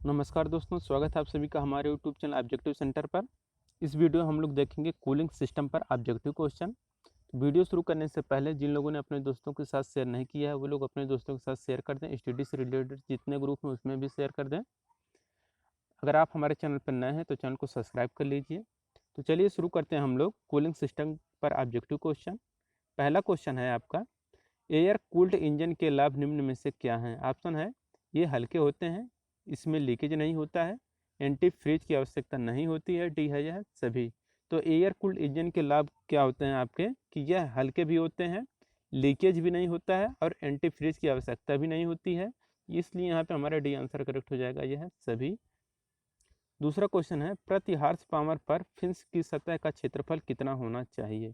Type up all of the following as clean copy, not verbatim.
नमस्कार दोस्तों, स्वागत है आप सभी का हमारे यूट्यूब चैनल ऑब्जेक्टिव सेंटर पर। इस वीडियो हम लोग देखेंगे कूलिंग सिस्टम पर ऑब्जेक्टिव क्वेश्चन। वीडियो शुरू करने से पहले जिन लोगों ने अपने दोस्तों के साथ शेयर नहीं किया है वो लोग अपने दोस्तों के साथ शेयर कर दें। स्टडी से रिलेटेड जितने ग्रुप हैं उसमें भी शेयर कर दें। अगर आप हमारे चैनल पर नए हैं तो चैनल को सब्सक्राइब कर लीजिए। तो चलिए शुरू करते हैं हम लोग कूलिंग सिस्टम पर ऑब्जेक्टिव क्वेश्चन। पहला क्वेश्चन है आपका, एयर कूल्ड इंजन के लाभ निम्न में से क्या हैं। ऑप्शन है, ये हल्के होते हैं, इसमें लीकेज नहीं होता है, एंटी फ्रीज की आवश्यकता नहीं होती है, डी है यह सभी। तो एयर कूल्ड इंजन के लाभ क्या होते हैं आपके कि यह हल्के भी होते हैं, लीकेज भी नहीं होता है और एंटी फ्रीज की आवश्यकता भी नहीं होती है। इसलिए यहाँ पे हमारा डी आंसर करेक्ट हो जाएगा, यह है सभी। दूसरा क्वेश्चन है, प्रति हार्स पावर पर फिंस की सतह का क्षेत्रफल कितना होना चाहिए।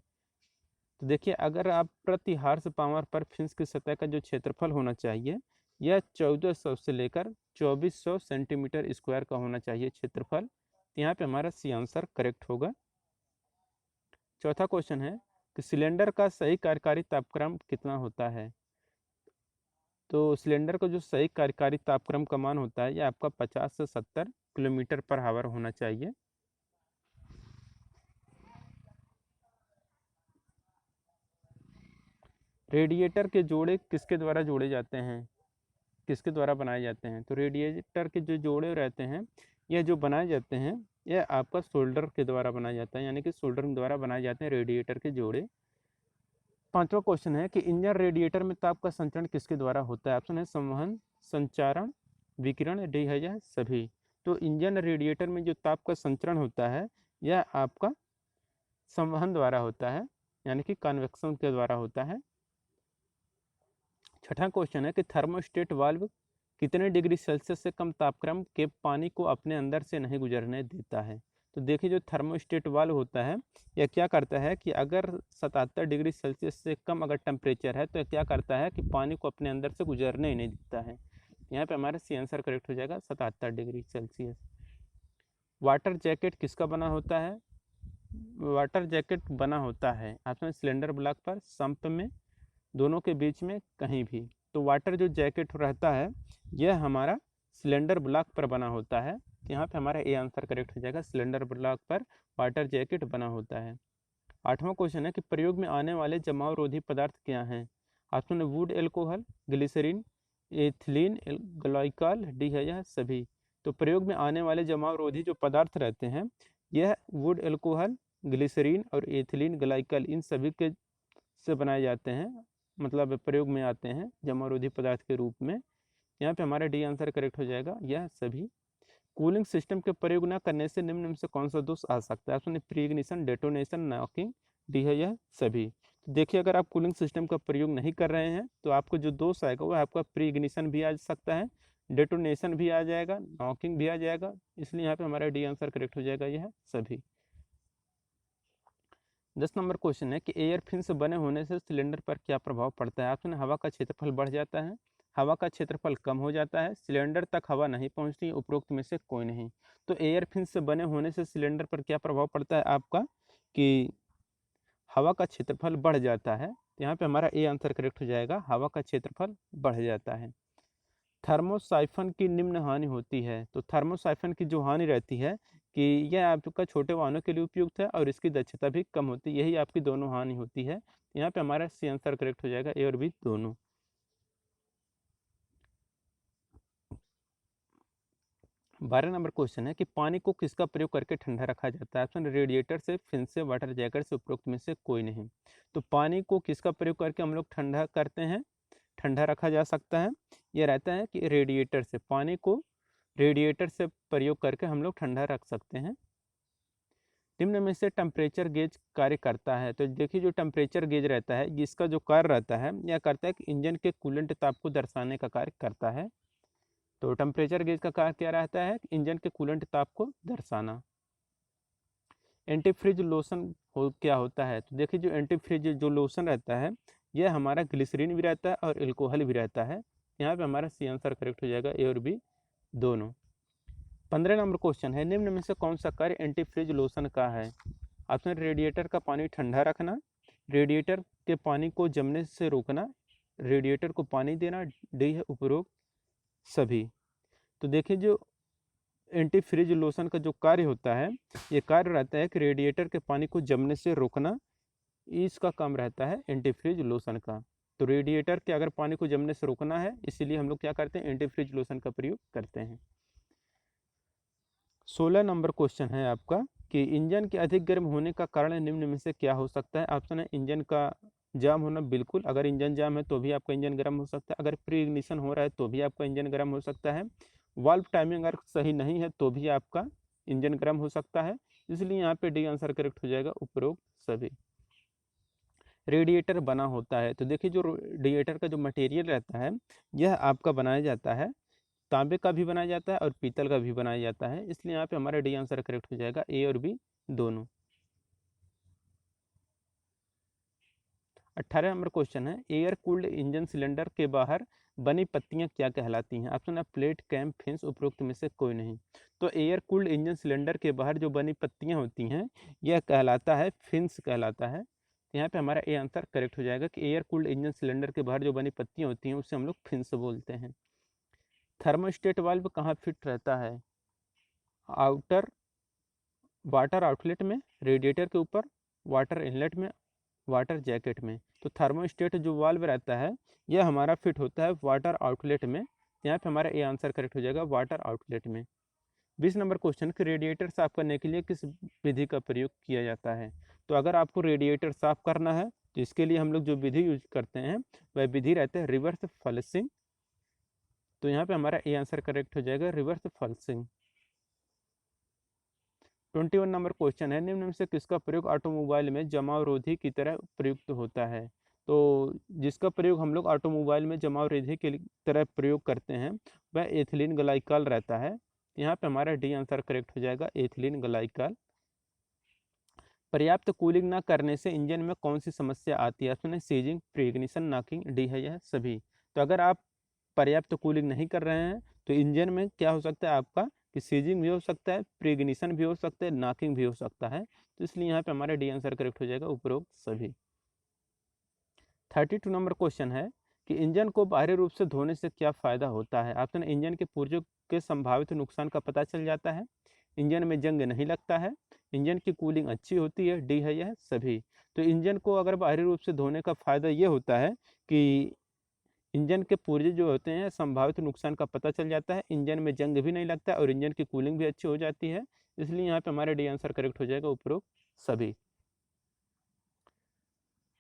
तो देखिए, अगर आप प्रति हार्स पावर पर फिंस की सतह का जो क्षेत्रफल होना चाहिए यह 1400 से लेकर 2400 सेंटीमीटर स्क्वायर का होना चाहिए क्षेत्रफल। तो यहाँ पे हमारा सी आंसर करेक्ट होगा। चौथा क्वेश्चन है कि सिलेंडर का सही कार्यकारी तापक्रम कितना होता है। तो सिलेंडर का जो सही कार्यकारी तापक्रम का मान होता है यह आपका 50 से 70 किलोमीटर पर आवर होना चाहिए। रेडिएटर के जोड़े किसके द्वारा जोड़े जाते हैं, किसके द्वारा बनाए जाते हैं। तो रेडिएटर के जो जोड़े रहते हैं यह जो बनाए जाते हैं यह आपका सोल्डर के द्वारा बनाया जाता है, यानी कि सोल्डरिंग द्वारा बनाए जाते हैं रेडिएटर के जोड़े। पांचवा क्वेश्चन है कि इंजन रेडिएटर में ताप का संचरण किसके द्वारा होता है। ऑप्शन है संवहन, संचारण, विकिरण, डी है यह सभी। तो इंजन रेडिएटर में जो ताप का संचरण होता है यह आपका संवहन द्वारा होता है, यानी कि कन्वेक्शन के द्वारा होता है। छठा क्वेश्चन है कि थर्मोस्टेट वाल्व कितने डिग्री सेल्सियस से कम तापक्रम के पानी को अपने अंदर से नहीं गुजरने देता है। तो देखिए, जो थर्मोस्टेट वाल्व होता है यह क्या करता है कि अगर 77 डिग्री सेल्सियस से कम अगर टेम्परेचर है तो यह क्या करता है कि पानी को अपने अंदर से गुजरने ही नहीं देता है। यहाँ पे हमारा सी आंसर करेक्ट हो जाएगा 77 डिग्री सेल्सियस। वाटर जैकेट किसका बना होता है। वाटर जैकेट बना होता है आपने सिलेंडर ब्लॉक पर, संप में, दोनों के बीच में, कहीं भी। तो वाटर जो जैकेट रहता है यह हमारा सिलेंडर ब्लॉक पर बना होता है। यहाँ पे हमारा ए आंसर करेक्ट हो जाएगा, सिलेंडर ब्लॉक पर वाटर जैकेट बना होता है। आठवां क्वेश्चन है कि प्रयोग में आने वाले जमाव रोधी पदार्थ क्या हैं। ऑप्शन है wood alcohol, glycerine, ethylene glycol, D है यह सभी। तो प्रयोग में आने वाले जमाव रोधी जो पदार्थ रहते हैं यह वुड एल्कोहल, ग्लिसरीन और एथिलीन ग्लाइकॉल इन सभी के से बनाए जाते हैं, मतलब प्रयोग में आते हैं जमावरोधी पदार्थ के रूप में। यहाँ पे हमारा डी आंसर करेक्ट हो जाएगा, यह सभी। कूलिंग सिस्टम के प्रयोग न करने से निम्न में से कौन सा दोष आ सकता है। Option pre ignition, detonation, knocking, D है यह सभी। तो देखिए, अगर आप कूलिंग सिस्टम का प्रयोग नहीं कर रहे हैं तो आपको जो दोष आएगा वह आपका प्री इग्निशन भी आ सकता है, डेटोनेशन भी आ जाएगा, नॉकिंग भी आ जाएगा। इसलिए यहाँ पे हमारा डी आंसर करेक्ट हो जाएगा, यह सभी। 10 नंबर क्वेश्चन है कि एयर फिन्स बने होने से सिलेंडर पर क्या प्रभाव पड़ता है। ऑप्शन हवा का क्षेत्रफल बढ़ जाता है, हवा का क्षेत्रफल कम हो जाता है, सिलेंडर तक हवा नहीं पहुंचती, उपरोक्त में से कोई नहीं। तो एयर फिन्स से बने होने से सिलेंडर पर क्या प्रभाव पड़ता है आपका कि हवा का क्षेत्रफल बढ़ जाता है। तो यहाँ पे हमारा ए आंसर करेक्ट हो जाएगा, हवा का क्षेत्रफल बढ़ जाता है। थर्मोसाइफन की निम्न हानि होती है। तो थर्मोसाइफन की जो हानि रहती है कि यह आपका छोटे वाहनों के लिए उपयुक्त है और इसकी दक्षता भी कम होती है, यही आपकी दोनों हानि होती है। यहाँ पे हमारा सी आंसर करेक्ट हो जाएगा, ए और बी दोनों। 12 नंबर क्वेश्चन है कि पानी को किसका प्रयोग करके ठंडा रखा जाता है। ऑप्शन रेडिएटर से, फिन से, वाटर जैकेट से, उपरोक्त में से कोई नहीं। तो पानी को किसका प्रयोग करके हम लोग ठंडा करते हैं, ठंडा रखा जा सकता है। यह रहता है कि रेडिएटर से, पानी को रेडिएटर से प्रयोग करके हम लोग ठंडा रख सकते हैं। निम्न में से टेम्परेचर गेज कार्य करता है। तो देखिए, जो टेम्परेचर गेज रहता है जिसका जो कार्य रहता है यह करता है कि इंजन के कूलेंट ताप को दर्शाने का कार्य करता है। तो टेम्परेचर गेज का कार्य क्या रहता है, इंजन के कूलेंट ताप को दर्शाना। एंटीफ्रीज लोशन क्या होता है। तो देखिए, जो एंटीफ्रीज जो लोशन रहता है यह हमारा ग्लिसरीन भी रहता है और एल्कोहल भी रहता है। यहाँ पे हमारा सी आंसर करेक्ट हो जाएगा, ए और बी दोनों। 15 नंबर क्वेश्चन है, निम्न में से कौन सा कार्य एंटीफ्रीज लोशन का है। ऑप्शन रेडिएटर का पानी ठंडा रखना, रेडिएटर के पानी को जमने से रोकना, रेडिएटर को पानी देना, डी है उपरोक्त सभी। तो देखिए, जो एंटी फ्रिज लोशन का जो कार्य होता है, ये कार्य रहता है कि रेडिएटर के पानी को जमने से रोकना, इसका काम रहता है एंटी फ्रिज लोशन का। तो रेडिएटर के अगर पानी को जमने से रोकना है, इसीलिए हम लोग क्या करते हैं, एंटी फ्रिज लोशन का प्रयोग करते हैं। 16 नंबर क्वेश्चन है आपका कि इंजन के अधिक गर्म होने का कारण निम्न में से क्या हो सकता है। ऑप्शन है इंजन का जाम होना, बिल्कुल, अगर इंजन जाम है तो भी आपका इंजन गर्म हो सकता है। अगर प्री इग्निशन हो रहा है तो भी आपका इंजन गर्म हो सकता है। वाल्व टाइमिंग अगर सही नहीं है तो भी आपका इंजन गर्म हो सकता है। इसलिए यहाँ पे डी आंसर करेक्ट हो जाएगा, उपरोक्त सभी। रेडिएटर बना होता है, तो देखिए जो रेडिएटर का जो मटेरियल रहता है, यह आपका बनाया जाता है, तांबे का भी बनाया जाता है और पीतल का भी बनाया जाता है। इसलिए यहाँ पे हमारा डी आंसर करेक्ट हो जाएगा, ए और बी दोनों। 18 नंबर क्वेश्चन है, एयर कूल्ड इंजन सिलेंडर के बाहर बनी पत्तियां क्या कहलाती हैं। ऑप्शन है प्लेट, कैम, फिंस, उपरोक्त में से कोई नहीं। तो एयर कूल्ड इंजन सिलेंडर के बाहर जो बनी पत्तियां होती हैं, यह कहलाता है फिंस कहलाता है। यहाँ पे हमारा ए आंसर करेक्ट हो जाएगा कि एयर कूल्ड इंजन सिलेंडर के बाहर जो बनी पत्तियां होती हैं उससे हम लोग फिंस बोलते हैं। थर्मोस्टेट वाल्व कहाँ फिट रहता है। आउटर वाटर आउटलेट में, रेडिएटर के ऊपर, वाटर इनलेट में, वाटर जैकेट में। तो थर्मोस्टेट जो वाल्व रहता है, यह हमारा फिट होता है वाटर आउटलेट में। यहाँ पे हमारा ए आंसर करेक्ट हो जाएगा, वाटर आउटलेट में। 20 नंबर क्वेश्चन कि रेडिएटर साफ करने के लिए किस विधि का प्रयोग किया जाता है। तो अगर आपको रेडिएटर साफ करना है तो इसके लिए हम लोग जो विधि यूज करते हैं वह विधि रहता है रिवर्स फ्लशिंग। तो यहाँ पे हमारा ए आंसर करेक्ट हो जाएगा, रिवर्स फ्लशिंग। 21 नंबर क्वेश्चन है, निम्न में से किसका प्रयोग ऑटोमोबाइल में जमाव रोधी की तरह प्रयुक्त होता है। तो जिसका प्रयोग हम लोग ऑटोमोबाइल में जमाव रोधी की तरह प्रयोग करते हैं वह एथिलीन ग्लाइकॉल रहता है। यहाँ पे हमारा डी आंसर करेक्ट हो जाएगा, एथिलीन ग्लाइकॉल। पर्याप्त कूलिंग न करने से इंजन में कौन सी समस्या आती है। उसमें सीजिंग, प्रीग्निशन, नॉकिंग, डी है यह सभी। तो अगर आप पर्याप्त कूलिंग नहीं कर रहे हैं तो इंजन में क्या हो सकता है आपका कि सीजिंग भी हो सकता है, प्रीग्निशन भी हो सकता है, नॉकिंग भी हो सकता है। तो इसलिए यहाँ पे हमारा डी आंसर करेक्ट हो जाएगा, उपरोक्त सभी। 32 नंबर क्वेश्चन है कि इंजन को बाहरी रूप से धोने से क्या फायदा होता है। ऑप्शन इंजन के पुर्जों के संभावित नुकसान का पता चल जाता है, इंजन में जंग नहीं लगता है, इंजन की कूलिंग अच्छी होती है, डी है यह सभी। तो इंजन को अगर बाहरी रूप से धोने का फायदा ये होता है कि इंजन के पुर्जे जो होते हैं संभावित नुकसान का पता चल जाता है, इंजन में जंग भी नहीं लगता और इंजन की कूलिंग भी अच्छी हो जाती है। इसलिए यहाँ पे हमारा डी आंसर करेक्ट हो जाएगा, उपरोक्त सभी।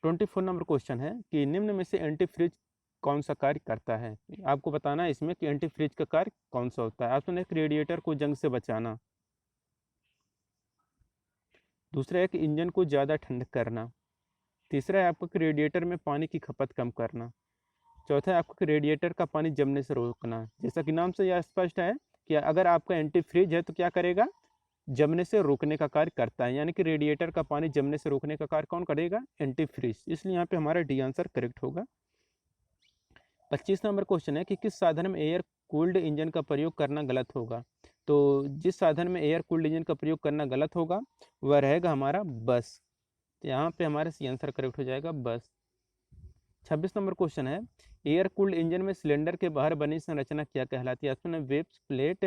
24 नंबर क्वेश्चन है कि निम्न में से एंटी फ्रिज कौन सा कार्य करता है। आपको बताना है इसमें कि एंटी फ्रिज का कार्य कौन सा होता है। ऑप्शन एक, रेडिएटर को जंग से बचाना। दूसरा है कि इंजन को ज़्यादा ठंडक करना। तीसरा है आपका कि रेडिएटर में पानी की खपत कम करना। चौथा है आपका कि रेडिएटर का पानी जमने से रोकना। जैसा कि नाम से यह स्पष्ट है कि अगर आपका एंटी फ्रिज है तो क्या करेगा, जमने से रोकने का कार्य करता है। यानी कि रेडिएटर का पानी जमने से रोकने का कार्य कौन करेगा, एंटी फ्रिज। इसलिए यहाँ पे हमारा डी आंसर करेक्ट होगा। 25 नंबर क्वेश्चन है कि किस साधन में एयर कूल्ड इंजन का प्रयोग करना गलत होगा। तो जिस साधन में एयर कूल्ड इंजन का प्रयोग करना गलत होगा वह रहेगा हमारा बस। तो यहाँ पे हमारा सी आंसर करेक्ट हो जाएगा, बस। 26 नंबर क्वेश्चन है, एयर कूल्ड इंजन में सिलेंडर के बाहर बनी संरचना क्या कहलाती है। ऑप्शन है वेब्स, प्लेट,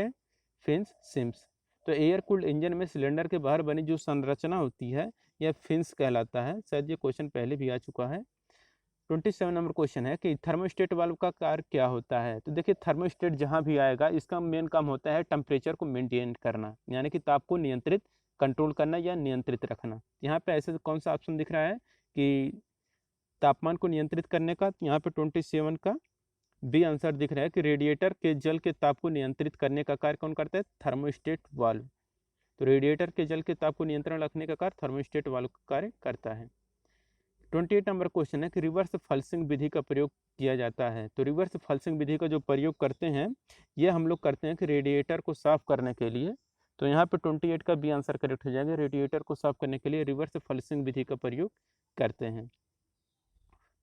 फिन्स, सिम्स। तो एयर कूल्ड इंजन में सिलेंडर के बाहर बनी जो संरचना होती है यह फिन्स कहलाता है। शायद ये क्वेश्चन पहले भी आ चुका है। 27 नंबर क्वेश्चन है कि थर्मोस्टेट वाल्व का कार्य क्या होता है। तो देखिए थर्मोस्टेट जहाँ भी आएगा इसका मेन काम होता है टेम्परेचर को मेंटेन करना, यानी कि ताप को नियंत्रित, कंट्रोल करना या नियंत्रित रखना। यहाँ पे ऐसे कौन सा ऑप्शन दिख रहा है कि तापमान को नियंत्रित करने का। यहाँ पे 27 का बी आंसर दिख रहा है कि रेडिएटर के जल के ताप को नियंत्रित करने का कार्य कौन करता है, थर्मोस्टेट वाल्व। तो रेडिएटर के जल के ताप को नियंत्रण रखने का कार्य थर्मोस्टेट वाल्व का कार्य करता है। 28 नंबर क्वेश्चन है कि रिवर्स फ्लशिंग विधि का प्रयोग किया जाता है। तो रिवर्स फ्लशिंग विधि का जो प्रयोग करते हैं ये हम लोग करते हैं कि रेडिएटर को साफ करने के लिए। तो यहाँ पे 28 का बी आंसर करेक्ट हो जाएगा, रेडिएटर को साफ करने के लिए रिवर्स फ्लशिंग विधि का प्रयोग करते हैं।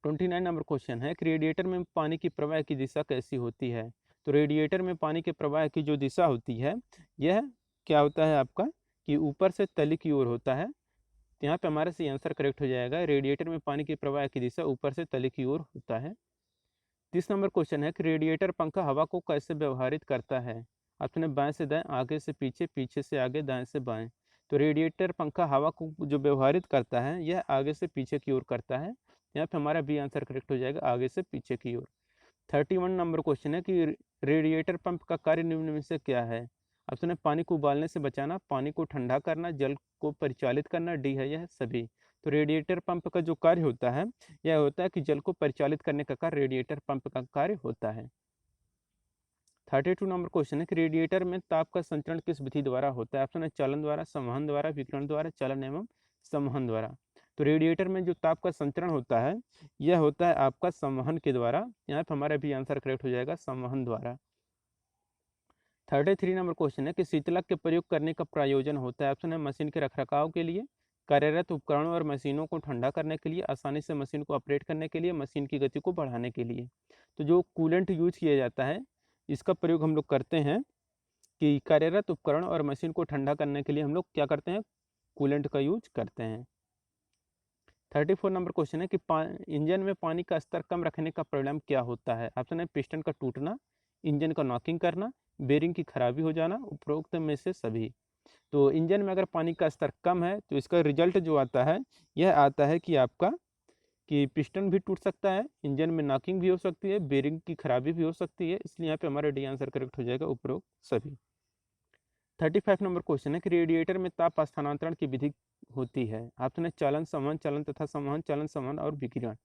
29 नंबर क्वेश्चन है कि रेडिएटर में पानी की प्रवाह की दिशा कैसी होती है। तो रेडिएटर में पानी के प्रवाह की जो दिशा होती है यह क्या होता है आपका कि ऊपर से तली की ओर होता है। तो यहाँ पे हमारा सी आंसर करेक्ट हो जाएगा, रेडिएटर में पानी के प्रवाह की दिशा ऊपर से तले की ओर होता है। 30 नंबर क्वेश्चन है कि रेडिएटर पंखा हवा को कैसे व्यवहारित करता है। ऑप्शन है बाएं से दाएं, आगे से पीछे, पीछे से आगे, दाएं से बाएं। तो रेडिएटर पंखा हवा को जो व्यवहारित करता है यह आगे से पीछे की ओर करता है। यहाँ पे हमारा बी आंसर करेक्ट हो जाएगा, आगे से पीछे की ओर। 31 नंबर क्वेश्चन है कि रेडिएटर पंप का कार्य निम्न में से क्या है। ऑप्शन है पानी को उबालने से बचाना, पानी को ठंडा करना, जल को परिचालित करना, डी है यह सभी। तो रेडिएटर पंप का जो कार्य होता है यह होता है कि जल को परिचालित करने का कार्य रेडिएटर पंप का कार्य होता है। 32 नंबर क्वेश्चन है कि रेडिएटर में ताप का संचरण किस विधि द्वारा होता है। ऑप्शन है चालन द्वारा, संवहन द्वारा, विकिरण द्वारा, चलन एवं संवहन द्वारा। तो रेडिएटर में जो ताप का संचरण होता है यह होता है आपका संवहन के द्वारा। यहाँ पर हमारा भी आंसर करेक्ट हो जाएगा, संवहन द्वारा। 33 नंबर क्वेश्चन है कि शीतलक के प्रयोग करने का प्रयोजन होता है। ऑप्शन है मशीन के रखरखाव के लिए, कार्यरत उपकरणों और मशीनों को ठंडा करने के लिए, आसानी से मशीन को ऑपरेट करने के लिए, मशीन की गति को बढ़ाने के लिए। तो जो कूलेंट यूज किया जाता है इसका प्रयोग हम लोग करते हैं कि कार्यरत उपकरण और मशीन को ठंडा करने के लिए हम लोग क्या करते हैं, कूलेंट का यूज करते हैं। 34 नंबर क्वेश्चन है कि इंजन में पानी का स्तर कम रखने का परिणाम क्या होता है। ऑप्शन है पिस्टन का टूटना, इंजन का नॉकिंग करना, बेरिंग की खराबी हो जाना, उपरोक्त में से सभी। तो इंजन में अगर पानी का स्तर कम है तो इसका रिजल्ट जो आता है यह आता है कि आपका कि पिस्टन भी टूट सकता है, इंजन में नॉकिंग भी हो सकती है, बेरिंग की खराबी भी हो सकती है। इसलिए यहाँ पे हमारा डी आंसर करेक्ट हो जाएगा, उपरोक्त सभी। 35 नंबर क्वेश्चन है कि रेडिएटर में ताप स्थानांतरण की विधि होती है। ऑप्शन है चालन, संवहन, चलन तथा संवहन, चलन, संवहन और विकिरण।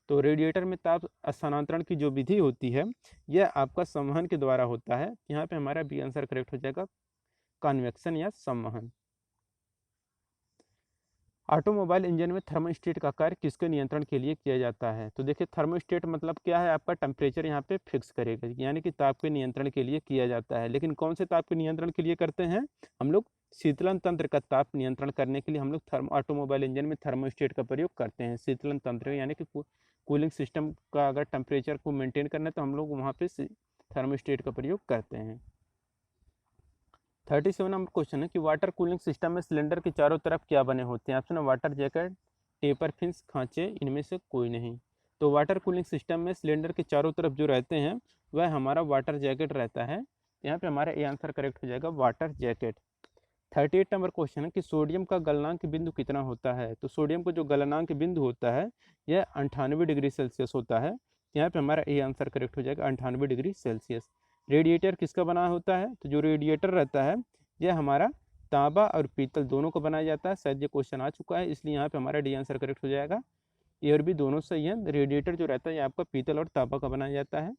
तो रेडिएटर में ताप स्थानांतरण की जो विधि होती है यह आपका संवहन के द्वारा होता है। यहाँ पे हमारा बी आंसर करेक्ट हो जाएगा, कन्वेक्शन या संवहन। ऑटोमोबाइल इंजन में थर्मोस्टेट का कार्य किसके नियंत्रण के लिए किया जाता है। तो देखिए थर्मोस्टेट मतलब क्या है, आपका टेम्परेचर यहाँ पे फिक्स करेगा, यानी कि ताप के नियंत्रण के लिए किया जाता है। लेकिन कौन से ताप के नियंत्रण के लिए करते हैं हम लोग, शीतलन तंत्र का ताप नियंत्रण करने के लिए हम लोग ऑटोमोबाइल इंजन में थर्मोस्टेट का प्रयोग करते हैं। शीतलन तंत्र यानी कि कूलिंग सिस्टम का अगर टेम्परेचर को मेंटेन करना है तो हम लोग वहाँ पे थर्मोस्टेट का प्रयोग करते हैं। 37 नंबर क्वेश्चन है कि वाटर कूलिंग सिस्टम में सिलेंडर के चारों तरफ क्या बने होते हैं। ऑप्शन है वाटर जैकेट, टेपर फिन्स, खांचे, इनमें से कोई नहीं। तो वाटर कूलिंग सिस्टम में सिलेंडर के चारों तरफ जो रहते हैं वह हमारा वाटर जैकेट रहता है। यहाँ पे हमारा ये आंसर करेक्ट हो जाएगा, वाटर जैकेट। 38 नंबर क्वेश्चन है कि सोडियम का गलनांक बिंदु कितना होता है। तो सोडियम का जो गलनांक बिंदु होता है यह 98 डिग्री सेल्सियस होता है। यहाँ पे हमारा ये आंसर करेक्ट हो जाएगा, 98 डिग्री सेल्सियस। रेडिएटर किसका बना होता है। तो जो रेडिएटर रहता है यह हमारा तांबा और पीतल दोनों का बनाया जाता है। शायद ये क्वेश्चन आ चुका है, इसलिए यहाँ पे हमारा डी आंसर करेक्ट हो जाएगा। ए और बी दोनों सही है। रेडिएटर जो रहता है ये आपका पीतल और तांबा का बनाया जाता है।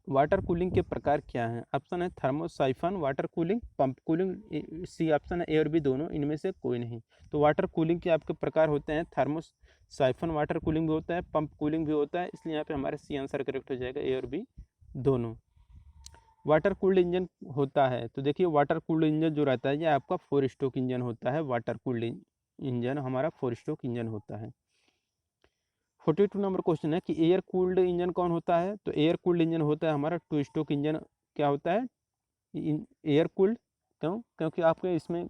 वाटर कूलिंग के प्रकार क्या हैं। ऑप्शन है thermosiphon, water cooling, pump cooling. C option है ए और बी दोनों, इनमें से कोई नहीं। तो वाटर कूलिंग के आपके प्रकार होते हैं थर्मोसाइफन वाटर कूलिंग भी होता है, पंप कूलिंग भी होता है। इसलिए यहाँ पे हमारे सी आंसर करेक्ट हो जाएगा, ए और बी दोनों। वाटर कूल्ड इंजन होता है। तो देखिए वाटर कूल्ड इंजन जो रहता है ये आपका 4 स्ट्रोक इंजन होता है। वाटर कूल्ड इंजन हमारा 4 स्ट्रोक इंजन होता है। 42 नंबर क्वेश्चन है कि एयर कूल्ड इंजन कौन होता है। तो एयर कूल्ड इंजन होता है हमारा 2 स्ट्रोक इंजन। क्या होता है एयर कूल्ड, क्योंकि आपके इसमें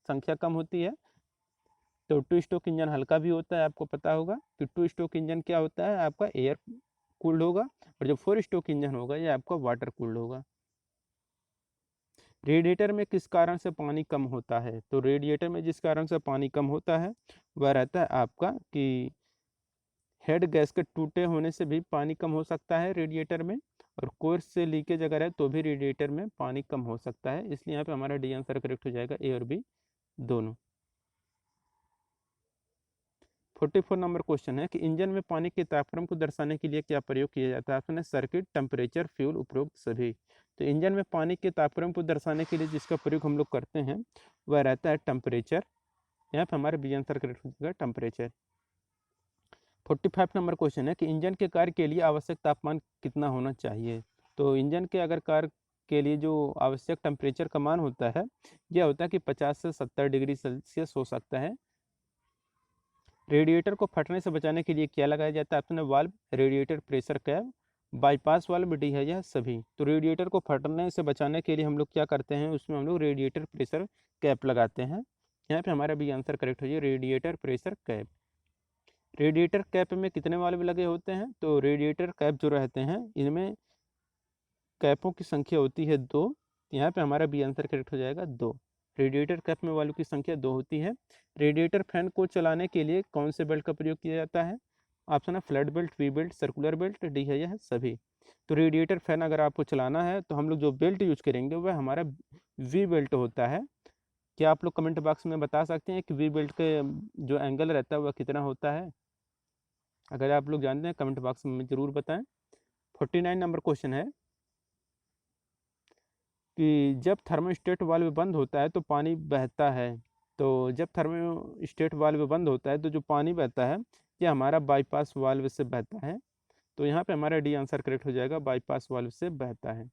संख्या कम होती है। तो 2 स्ट्रोक इंजन हल्का भी होता है, आपको पता होगा कि 2 स्ट्रोक इंजन क्या होता है आपका एयर कूल्ड होगा, और जो 4 स्ट्रोक इंजन होगा ये आपका वाटर कूल्ड होगा। रेडिएटर में किस कारण से पानी कम होता है। तो रेडिएटर में जिस कारण से पानी कम होता है वह रहता है आपका कि हेड गैस्केट टूटे होने से भी पानी कम हो सकता है रेडिएटर में, और कोर्स से लीकेज अगर है तो भी रेडिएटर में पानी कम हो सकता है। इसलिए यहाँ पे हमारा डी आंसर करेक्ट हो जाएगा, ए और बी दोनों। 44 नंबर क्वेश्चन है कि इंजन में पानी के तापक्रम को दर्शाने के लिए क्या प्रयोग किया जाता है। ऑप्शन है सर्किट, टेम्परेचर, फ्यूल, उपरोक्त सभी। तो इंजन में पानी के तापक्रम को दर्शाने के लिए जिसका प्रयोग हम लोग करते हैं वह रहता है टेम्परेचर। यहाँ पे हमारे बी आंसर करेक्ट हो जाएगा, टेम्परेचर। 45 नंबर क्वेश्चन है कि इंजन के कार्य के लिए आवश्यक तापमान कितना होना चाहिए। तो इंजन के अगर कार्य के लिए जो आवश्यक टेम्परेचर का मान होता है यह होता है कि 50 से 70 डिग्री सेल्सियस हो सकता है। रेडिएटर को फटने से बचाने के लिए क्या लगाया जाता है। ऑप्शन है valve, radiator pressure cap, bypass valve, D है यह सभी। तो रेडिएटर को फटने से बचाने के लिए हम लोग क्या करते हैं, उसमें हम लोग रेडिएटर प्रेशर कैप लगाते हैं। यहाँ पे हमारा भी आंसर करेक्ट हो जाए, radiator pressure cap. Radiator cap में कितने वाल्व लगे होते हैं? तो रेडिएटर कैप जो रहते हैं इनमें कैपों की संख्या होती है 2। यहाँ पे हमारा बी आंसर करेक्ट हो जाएगा 2। रेडिएटर कैप में वाल्व की संख्या 2 होती है। रेडिएटर फैन को चलाने के लिए कौन से बेल्ट का प्रयोग किया जाता है? ऑप्शन है flat belt, we belt, circular belt, D है यह सभी। तो रेडिएटर फैन अगर आपको चलाना है तो हम लोग जो बेल्ट यूज करेंगे वह हमारा वी बेल्ट होता है। क्या आप लोग कमेंट बॉक्स में बता सकते हैं कि वी बेल्ट के जो एंगल रहता है वह कितना होता है? अगर आप लोग जानते हैं कमेंट बॉक्स में ज़रूर बताएं। 49 नंबर क्वेश्चन है कि जब थर्मोस्टेट वाल्व बंद होता है तो पानी बहता है। तो जब थर्मोस्टेट वाल्व बंद होता है तो जो पानी बहता है ये हमारा बाईपास वाल्व से बहता है। तो यहाँ पे हमारा डी आंसर करेक्ट हो जाएगा, बाईपास वाल्व से बहता है।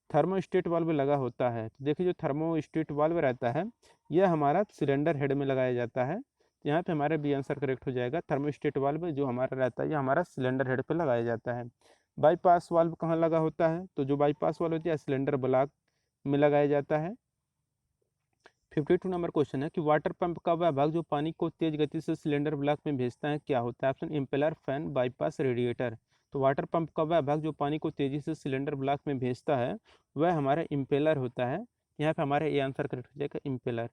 थर्मोस्टेट वाल्व लगा होता है तो देखिए जो थर्मोस्टेट वाल्व रहता है यह हमारा सिलेंडर हेड में लगाया जाता है। तो यहाँ पे हमारा बी आंसर करेक्ट हो जाएगा। थर्मोस्टेट वाल्व जो हमारा रहता है ये हमारा सिलेंडर हेड पे लगाया जाता है। बाईपास वाल्व कहाँ लगा होता है? तो जो बाईपास वाल्व होती है सिलेंडर ब्लॉक में लगाया जाता है। 52 नंबर क्वेश्चन है कि वाटर पंप का वह भाग जो पानी को तेज गति से सिलेंडर ब्लॉक में भेजता है क्या होता है? Option impeller, fan, bypass, radiator. तो वाटर पंप का वह भाग जो पानी को तेजी से सिलेंडर ब्लॉक में भेजता है वह हमारा इम्पेलर होता है। यहाँ पे हमारा ये आंसर करेक्ट हो जाएगा इम्पेलर।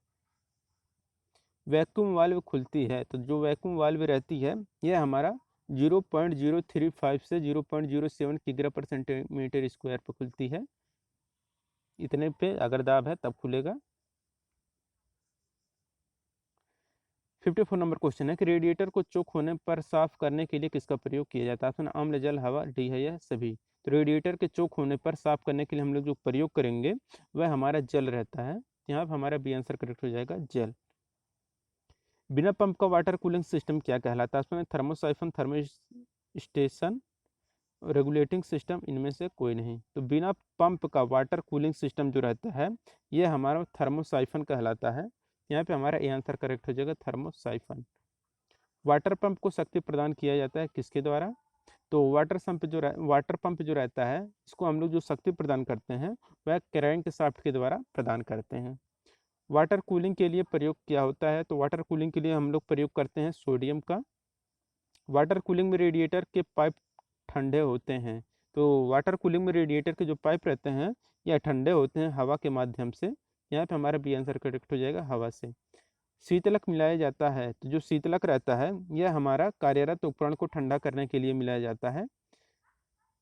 वैक्यूम वाल्व खुलती है तो जो वैक्यूम वाल्व रहती है यह हमारा 0.035 से 0.07 किग्रा पर सेंटीमीटर स्क्वायर पर खुलती है। इतने पे अगर दाब है तब खुलेगा। 54 नंबर क्वेश्चन है कि रेडिएटर को चोक होने पर साफ करने के लिए किसका प्रयोग किया जाता है? ऑप्शन अम्ल, जल, हवा, डी है यह सभी। तो रेडिएटर के चोक होने पर साफ करने के लिए हम लोग जो प्रयोग करेंगे वह हमारा जल रहता है। यहाँ पर हमारा बी आंसर करेक्ट हो जाएगा जल। बिना पंप का वाटर कूलिंग सिस्टम क्या कहलाता है? उसमें thermosiphon, thermo station, regulating system, इनमें से कोई नहीं। तो बिना पंप का वाटर कूलिंग सिस्टम जो रहता है ये हमारा थर्मोसाइफन कहलाता है। यहाँ पे हमारा ए आंसर करेक्ट हो जाएगा थर्मोसाइफन। वाटर पंप को शक्ति प्रदान किया जाता है किसके द्वारा? तो वाटर पंप जो रहता है इसको हम लोग जो शक्ति प्रदान करते हैं वह क्रैंक शाफ्ट के द्वारा प्रदान करते हैं। वाटर कूलिंग के लिए प्रयोग क्या होता है? तो वाटर कूलिंग के लिए हम लोग प्रयोग करते हैं सोडियम का। वाटर कूलिंग में रेडिएटर के पाइप ठंडे होते हैं। तो वाटर कूलिंग में रेडिएटर के जो पाइप रहते हैं यह ठंडे होते हैं हवा के माध्यम से। यहाँ पे हमारा बी आंसर करेक्ट हो जाएगा हवा से। शीतलक मिलाया जाता है तो जो शीतलक रहता है यह हमारा कार्यरत उपकरण को ठंडा करने के लिए मिलाया जाता है।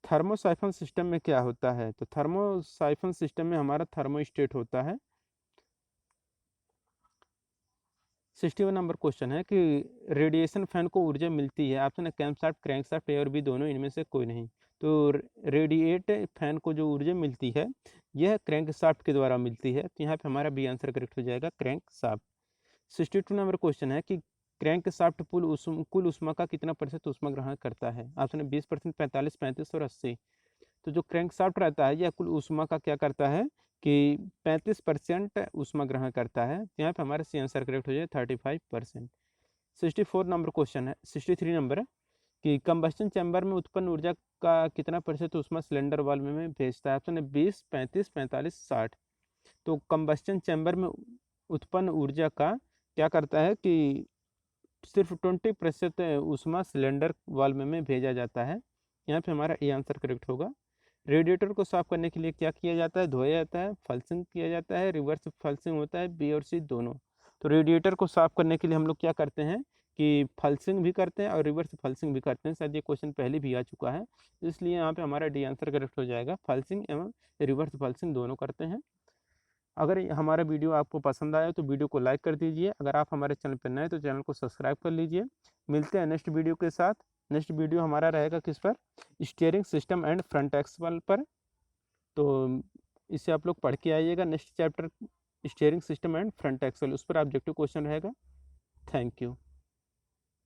थर्मोसाइफन सिस्टम में क्या होता है? तो थर्मोसाइफन सिस्टम में हमारा थर्मोस्टेट होता है। 61 नंबर क्वेश्चन है कि रेडिएशन फैन को ऊर्जा मिलती है। ऑप्शन है कैम्पशाफ्ट, क्रैंकशाफ्ट, ए और बी दोनों, इनमें से कोई नहीं। तो रेडिएट फैन को जो ऊर्जा मिलती है यह क्रैंकशाफ्ट के द्वारा मिलती है। तो यहाँ पे हमारा बी आंसर करेक्ट हो जाएगा क्रैंकशाफ्ट। 62 नंबर क्वेश्चन है कि क्रैंकशाफ्ट कुल ऊष्मा का कितना प्रतिशत ऊष्मा ग्रहण करता है? ऑप्शन है 20%, 45, 35 और 80। तो जो क्रैंकशाफ्ट रहता है यह कुल ऊष्मा का क्या करता है कि 35% ऊष्मा ग्रहण करता है। यहाँ पे हमारा सी आंसर करेक्ट हो जाए 35%। 64 नंबर क्वेश्चन है, 63 नंबर है कि कंबस्टन चैम्बर में उत्पन्न ऊर्जा का कितना प्रतिशत ऊष्मा सिलेंडर वाल्व में भेजता है? ऑप्शन है 20, 35, 45, 60। तो कंबस्टन चैम्बर में उत्पन्न ऊर्जा का क्या करता है कि सिर्फ 20% ऊष्मा सिलेंडर वाल्व में भेजा जाता है। यहाँ पे हमारा ए आंसर करेक्ट होगा। रेडिएटर को साफ करने के लिए क्या किया जाता है? धोया जाता है, फल्सिंग किया जाता है, रिवर्स फल्सिंग होता है, बी और सी दोनों। तो रेडिएटर को साफ करने के लिए हम लोग क्या करते हैं कि फल्सिंग भी करते हैं और रिवर्स फल्सिंग भी करते हैं। शायद ये क्वेश्चन पहले भी आ चुका है, इसलिए यहाँ पे हमारा डी आंसर करेक्ट हो जाएगा। फल्सिंग एवं रिवर्स फल्सिंग दोनों करते हैं। अगर हमारा वीडियो आपको पसंद आया तो वीडियो को लाइक कर दीजिए। अगर आप हमारे चैनल पर नए तो चैनल को सब्सक्राइब कर लीजिए। मिलते हैं नेक्स्ट वीडियो के साथ। नेक्स्ट वीडियो हमारा रहेगा किस पर? Steering system and front axle पर। तो इसे आप लोग पढ़ के आइएगा। Next chapter steering system and front axle, उस पर ऑब्जेक्टिव क्वेश्चन रहेगा। Thank you.